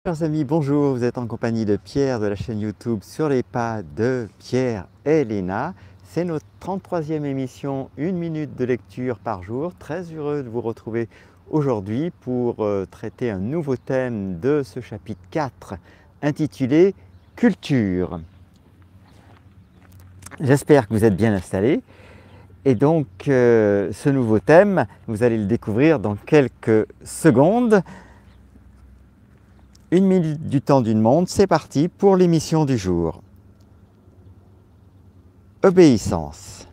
Chers amis, bonjour, vous êtes en compagnie de Pierre de la chaîne YouTube Sur les pas de Pierre et Léna. C'est notre 33e émission, 1 minute de lecture par jour. Très heureux de vous retrouver aujourd'hui pour traiter un nouveau thème de ce chapitre 4 intitulé Culture. J'espère que vous êtes bien installés. Et donc ce nouveau thème, vous allez le découvrir dans quelques secondes. 1 minute du temps d'une montre, c'est parti pour l'émission du jour. Obéissance.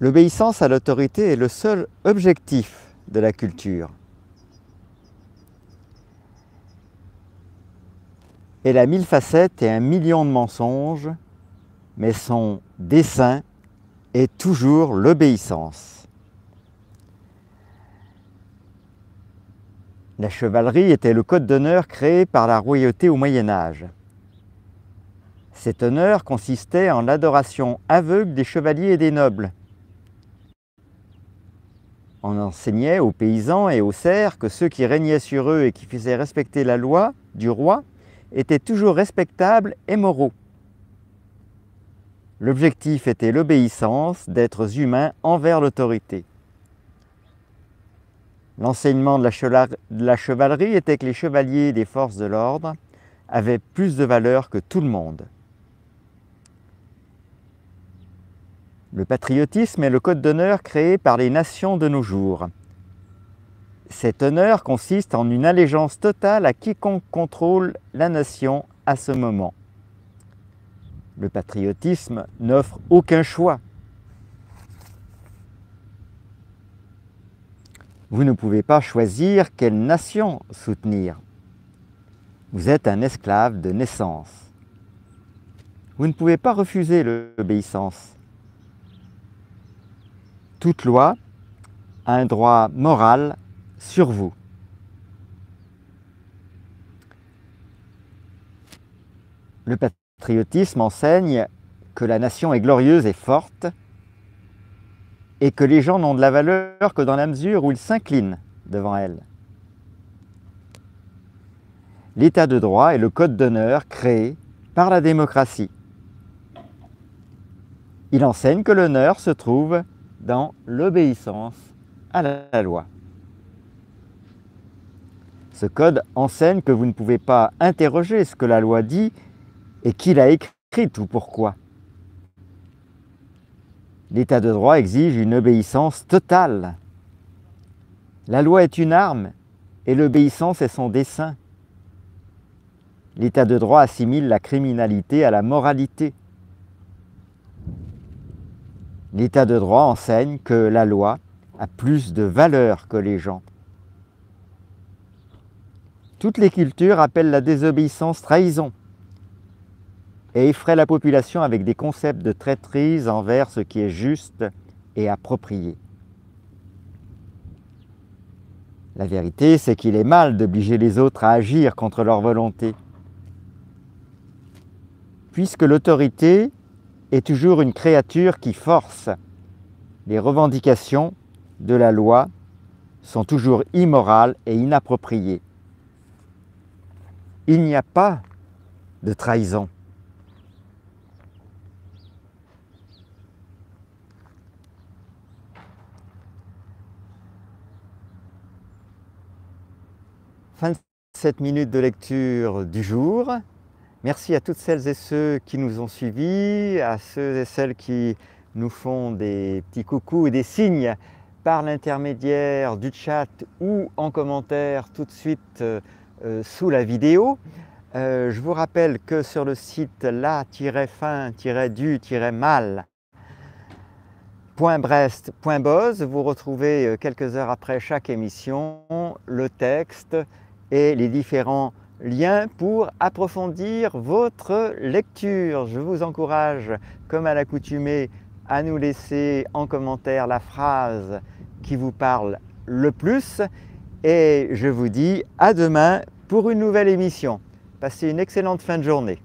L'obéissance à l'autorité est le seul objectif de la culture. Elle a 1000 facettes et 1 million de mensonges, mais son dessein est toujours l'obéissance. La chevalerie était le code d'honneur créé par la royauté au Moyen-Âge. Cet honneur consistait en l'adoration aveugle des chevaliers et des nobles. On enseignait aux paysans et aux serfs que ceux qui régnaient sur eux et qui faisaient respecter la loi du roi étaient toujours respectables et moraux. L'objectif était l'obéissance d'êtres humains envers l'autorité. L'enseignement de la chevalerie était que les chevaliers des forces de l'ordre avaient plus de valeur que tout le monde. Le patriotisme est le code d'honneur créé par les nations de nos jours. Cet honneur consiste en une allégeance totale à quiconque contrôle la nation à ce moment. Le patriotisme n'offre aucun choix. Vous ne pouvez pas choisir quelle nation soutenir. Vous êtes un esclave de naissance. Vous ne pouvez pas refuser l'obéissance. Toute loi a un droit moral sur vous. Le patriotisme enseigne que la nation est glorieuse et forte, et que les gens n'ont de la valeur que dans la mesure où ils s'inclinent devant elle. L'état de droit est le code d'honneur créé par la démocratie. Il enseigne que l'honneur se trouve dans l'obéissance à la loi. Ce code enseigne que vous ne pouvez pas interroger ce que la loi dit et qui l'a écrite ou pourquoi. L'état de droit exige une obéissance totale. La loi est une arme et l'obéissance est son dessein. L'état de droit assimile la criminalité à la moralité. L'état de droit enseigne que la loi a plus de valeur que les gens. Toutes les cultures appellent la désobéissance trahison et effraie la population avec des concepts de traîtrise envers ce qui est juste et approprié. La vérité, c'est qu'il est mal d'obliger les autres à agir contre leur volonté, puisque l'autorité est toujours une créature qui force. Les revendications de la loi sont toujours immorales et inappropriées. Il n'y a pas de trahison. Fin de cette minute de lecture du jour. Merci à toutes celles et ceux qui nous ont suivis, à ceux et celles qui nous font des petits coucous et des signes par l'intermédiaire du chat ou en commentaire tout de suite sous la vidéo. Je vous rappelle que sur le site la-fin-du-mal.brest.boz, vous retrouvez quelques heures après chaque émission le texte et les différents liens pour approfondir votre lecture. Je vous encourage, comme à l'accoutumée, à nous laisser en commentaire la phrase qui vous parle le plus. Et je vous dis à demain pour une nouvelle émission. Passez une excellente fin de journée.